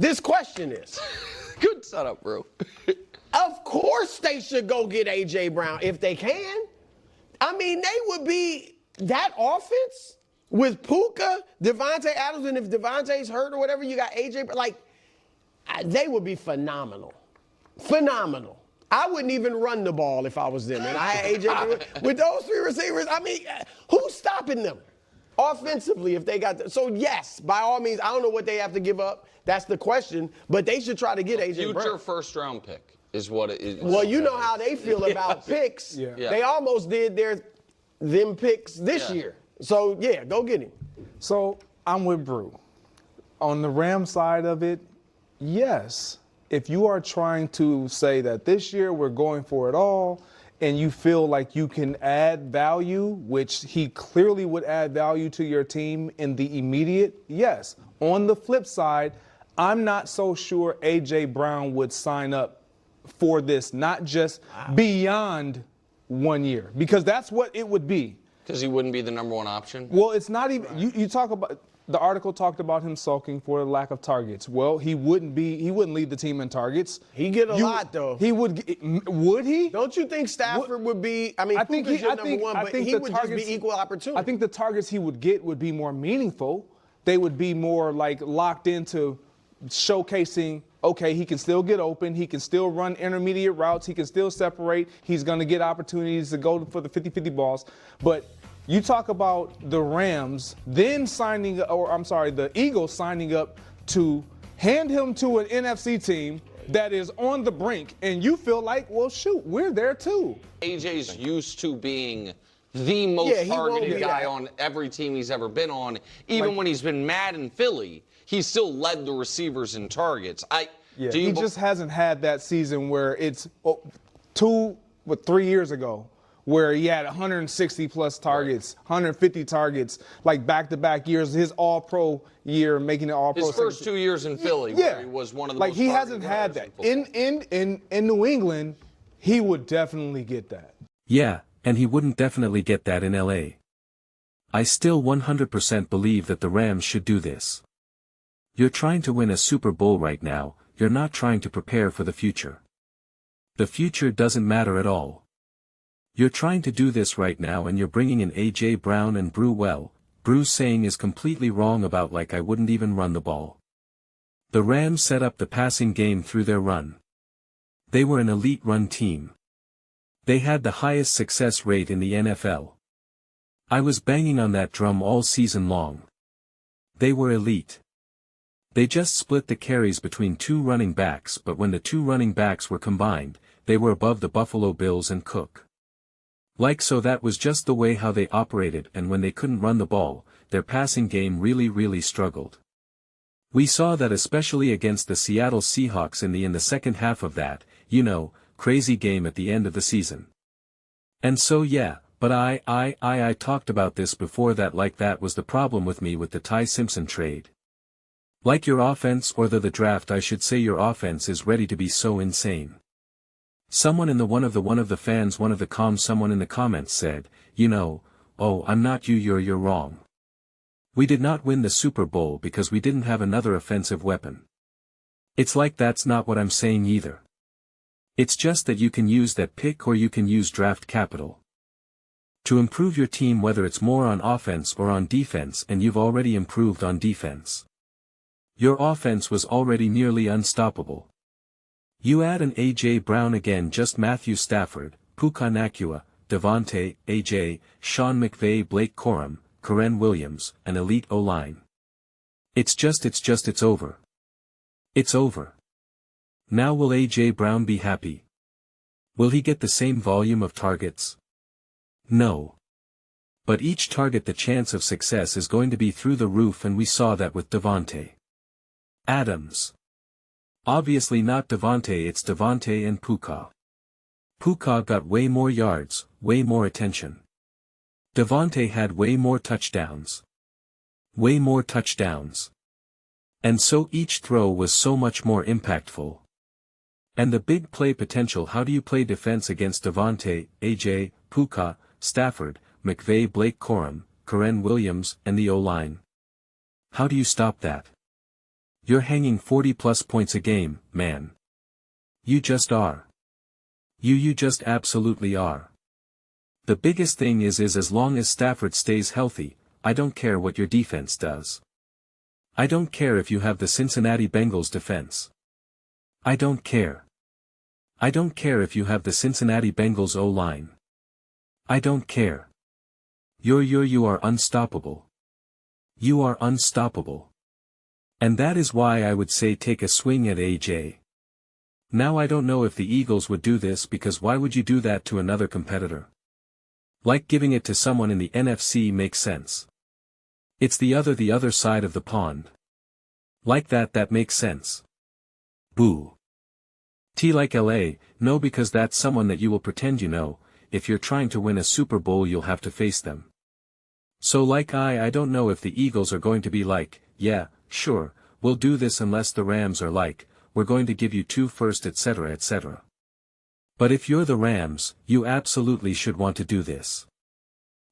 This question is. Good setup, bro. Of course they should go get A.J. Brown if they can. I mean, they would be that offense with Puka, Devontae Adams, and if Devontae's hurt or whatever, you got A.J. Like, they would be phenomenal. Phenomenal. I wouldn't even run the ball if I was them. And I had A.J. with those three receivers. I mean, who's stopping them offensively if they got the, so yes, by all means, I don't know what they have to give up. That's the question. But they should try to get A.J. Brown. Future first-round pick is what it is. Well, you know how they feel about picks. Yeah. They almost did them picks this year. So, yeah, go get him. So I'm with Brew. On the Ram side of it, yes. If you are trying to say that this year we're going for it all and you feel like you can add value, which he clearly would add value to your team in the immediate, yes. On the flip side, I'm not so sure A.J. Brown would sign up for this, not just beyond 1 year, because that's what it would be. Because he wouldn't be the number one option? Well, it's not even, you talk about, the article talked about him sulking for the lack of targets. Well, he wouldn't lead the team in targets. He get a lot, though. He would he? Don't you think Stafford would be, I mean, I think he's your number one, but he would just be equal opportunity. I think the targets he would get would be more meaningful. They would be more like locked into showcasing, okay, he can still get open, he can still run intermediate routes, he can still separate, he's going to get opportunities to go for the 50-50 balls. But you talk about the Rams then the Eagles signing up to hand him to an NFC team that is on the brink, and you feel like, well, shoot, we're there too. AJ's used to being the most targeted guy on every team he's ever been on. Even when he's been mad in Philly, he still led the receivers in targets. He just hasn't had that season where it's 3 years ago, where he had 160 plus targets, 150 targets, like back-to-back years. His All-Pro year, making it All-Pro. His first 2 years in Philly, where he was one of the most he hasn't had that. In New England, he would definitely get that. Yeah, and he wouldn't definitely get that in LA. I still 100% believe that the Rams should do this. You're trying to win a Super Bowl right now, you're not trying to prepare for the future. The future doesn't matter at all. You're trying to do this right now and you're bringing in A.J. Brown and Brew. Well, Brew's saying is completely wrong about like I wouldn't even run the ball. The Rams set up the passing game through their run. They were an elite run team. They had the highest success rate in the NFL. I was banging on that drum all season long. They were elite. They just split the carries between 2 running backs, but when the 2 running backs were combined, they were above the Buffalo Bills and Cook. So that was just the way how they operated, and when they couldn't run the ball, their passing game really struggled. We saw that especially against the Seattle Seahawks in the second half of that, crazy game at the end of the season. And so yeah, but I talked about this before that was the problem with me with the Ty Simpson trade. Like your offense or the draft, I should say, your offense is ready to be so insane. Someone in one of the comments said, oh, I'm not you, you're wrong. We did not win the Super Bowl because we didn't have another offensive weapon. It's like that's not what I'm saying either. It's just that you can use that pick or you can use draft capital to improve your team, whether it's more on offense or on defense, and you've already improved on defense. Your offense was already nearly unstoppable. You add an A.J. Brown again, just Matthew Stafford, Puka Nacua, Devontae, A.J., Sean McVay, Blake Corum, Karen Williams, an elite O-line. It's over. It's over. Now will A.J. Brown be happy? Will he get the same volume of targets? No. But each target, the chance of success is going to be through the roof, and we saw that with Devontae Adams. Obviously not Devontae, it's Devontae and Puka. Puka got way more yards, way more attention. Devontae had way more touchdowns. Way more touchdowns. And so each throw was so much more impactful. And the big play potential. How do you play defense against Devontae, A.J., Puka, Stafford, McVay, Blake Corum, Karen Williams, and the O-line? How do you stop that? You're hanging 40+ points a game, man. You just are. You just absolutely are. The biggest thing is as long as Stafford stays healthy, I don't care what your defense does. I don't care if you have the Cincinnati Bengals defense. I don't care. I don't care if you have the Cincinnati Bengals O-line. I don't care. You are unstoppable. You are unstoppable. And that is why I would say take a swing at AJ. Now I don't know if the Eagles would do this, because why would you do that to another competitor? Like giving it to someone in the NFC makes sense. It's the other side of the pond. Like that makes sense. Boo. Like LA, no, because that's someone that you will pretend you know. If you're trying to win a Super Bowl you'll have to face them. So like I don't know if the Eagles are going to be like, yeah, sure, we'll do this, unless the Rams are like, we're going to give you 2 firsts, etc., etc. But if you're the Rams, you absolutely should want to do this.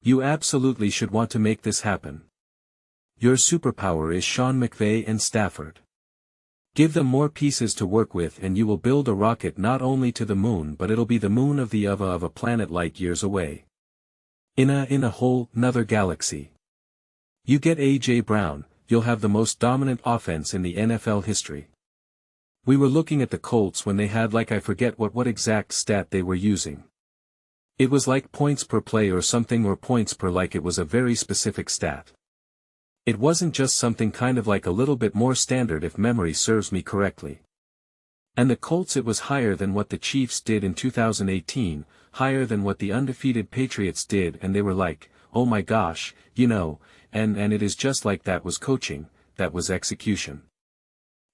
You absolutely should want to make this happen. Your superpower is Sean McVay and Stafford. Give them more pieces to work with and you will build a rocket not only to the moon, but it'll be the moon of a planet light years away. In a whole nother galaxy. You get AJ Brown, you'll have the most dominant offense in the NFL history. We were looking at the Colts when they had, like, I forget what exact stat they were using. It was like points per play or something, or points per, like, it was a very specific stat. It wasn't just something kind of like a little bit more standard, if memory serves me correctly. And the Colts, it was higher than what the Chiefs did in 2018, higher than what the undefeated Patriots did, and they were like, oh my gosh, you know, and it is just like that was coaching, that was execution.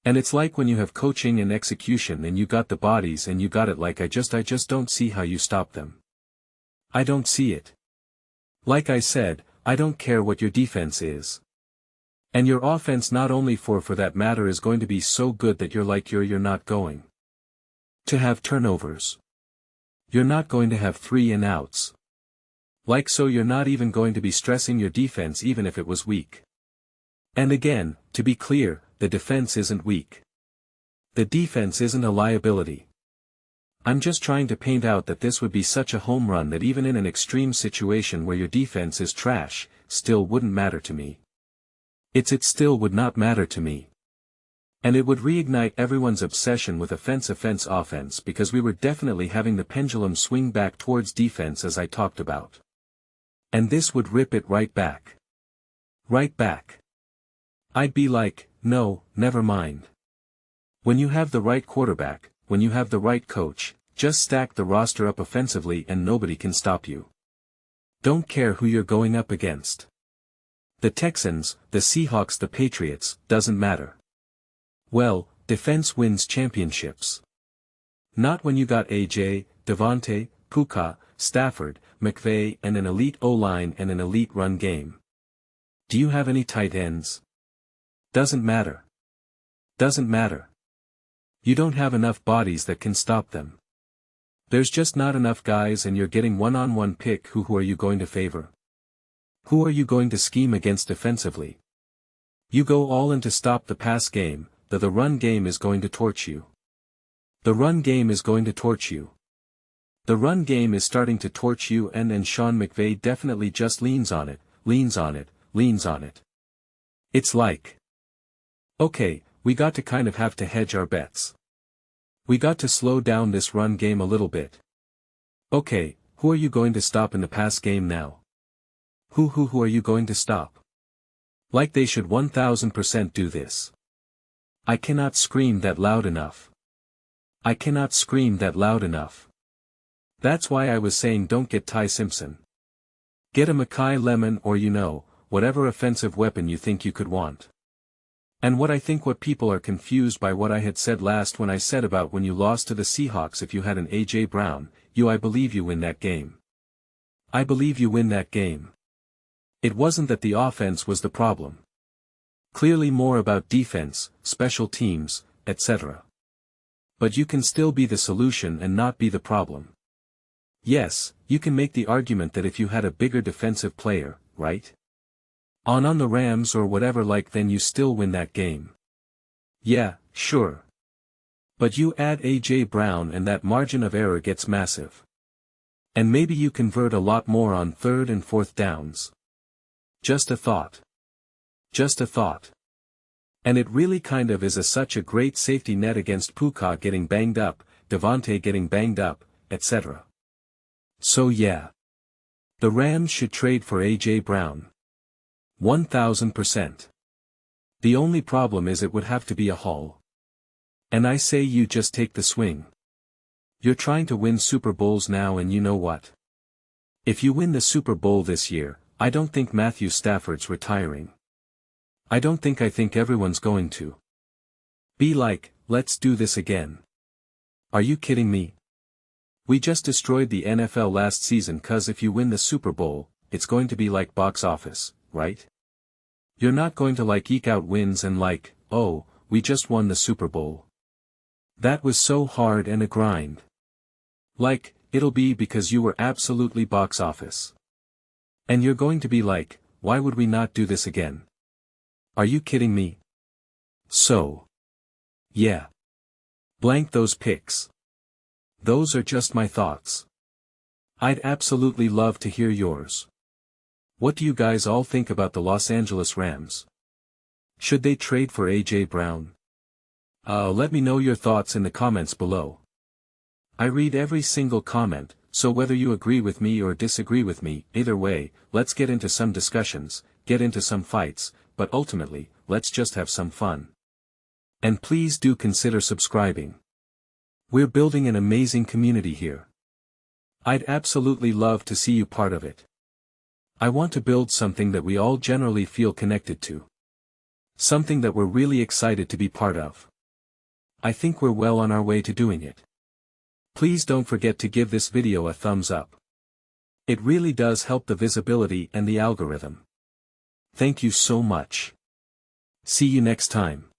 And it's like when you have coaching and execution and you got the bodies and you got it, like I just don't see how you stop them. I don't see it. Like I said, I don't care what your defense is. And your offense, not only for that matter, is going to be so good that you're like you're not going to have turnovers. You're not going to have 3 and outs. Like, so you're not even going to be stressing your defense even if it was weak. And again, to be clear, the defense isn't weak. The defense isn't a liability. I'm just trying to paint out that this would be such a home run that even in an extreme situation where your defense is trash, still wouldn't matter to me. It still would not matter to me. And it would reignite everyone's obsession with offense, because we were definitely having the pendulum swing back towards defense, as I talked about. And this would rip it right back. Right back. I'd be like, no, never mind. When you have the right quarterback, when you have the right coach, just stack the roster up offensively and nobody can stop you. Don't care who you're going up against. The Texans, the Seahawks, the Patriots, doesn't matter. Well, defense wins championships. Not when you got AJ, Devontae, Puka, Stafford, McVay, and an elite O-line and an elite run game. Do you have any tight ends? Doesn't matter. Doesn't matter. You don't have enough bodies that can stop them. There's just not enough guys, and you're getting one-on-one pick. Who are you going to favor? Who are you going to scheme against defensively? You go all in to stop the pass game, the run game is going to torch you. The run game is going to torch you. The run game is starting to torch you, and Sean McVay definitely just leans on it. It's like, okay, we got to kind of have to hedge our bets. We got to slow down this run game a little bit. Okay, who are you going to stop in the pass game now? Who are you going to stop? Like, they should 1000% do this. I cannot scream that loud enough. I cannot scream that loud enough. That's why I was saying don't get Ty Simpson. Get a Makai Lemon, or whatever offensive weapon you think you could want. And what people are confused by what I had said last when I said about when you lost to the Seahawks, if you had an AJ Brown, I believe you win that game. I believe you win that game. It wasn't that the offense was the problem. Clearly more about defense, special teams, etc. But you can still be the solution and not be the problem. Yes, you can make the argument that if you had a bigger defensive player, right? On the Rams or whatever, then you still win that game. Yeah, sure. But you add A.J. Brown and that margin of error gets massive. And maybe you convert a lot more on 3rd and 4th downs. Just a thought. Just a thought. And it really kind of is such a great safety net against Puka getting banged up, Devontae getting banged up, etc. So yeah. The Rams should trade for A.J. Brown. 1000%. The only problem is it would have to be a haul. And I say you just take the swing. You're trying to win Super Bowls now, and you know what? If you win the Super Bowl this year, I don't think Matthew Stafford's retiring. I think everyone's going to be like, let's do this again. Are you kidding me? We just destroyed the NFL last season, 'cause if you win the Super Bowl, it's going to be like box office, right? You're not going to like eke out wins and like, oh, we just won the Super Bowl. That was so hard and a grind. Like, it'll be because you were absolutely box office. And you're going to be like, why would we not do this again? Are you kidding me? So. Yeah. Blank those picks. Those are just my thoughts. I'd absolutely love to hear yours. What do you guys all think about the Los Angeles Rams? Should they trade for A.J. Brown? Let me know your thoughts in the comments below. I read every single comment, so whether you agree with me or disagree with me, either way, let's get into some discussions, get into some fights, but ultimately, let's just have some fun. And please do consider subscribing. We're building an amazing community here. I'd absolutely love to see you part of it. I want to build something that we all generally feel connected to. Something that we're really excited to be part of. I think we're well on our way to doing it. Please don't forget to give this video a thumbs up. It really does help the visibility and the algorithm. Thank you so much. See you next time.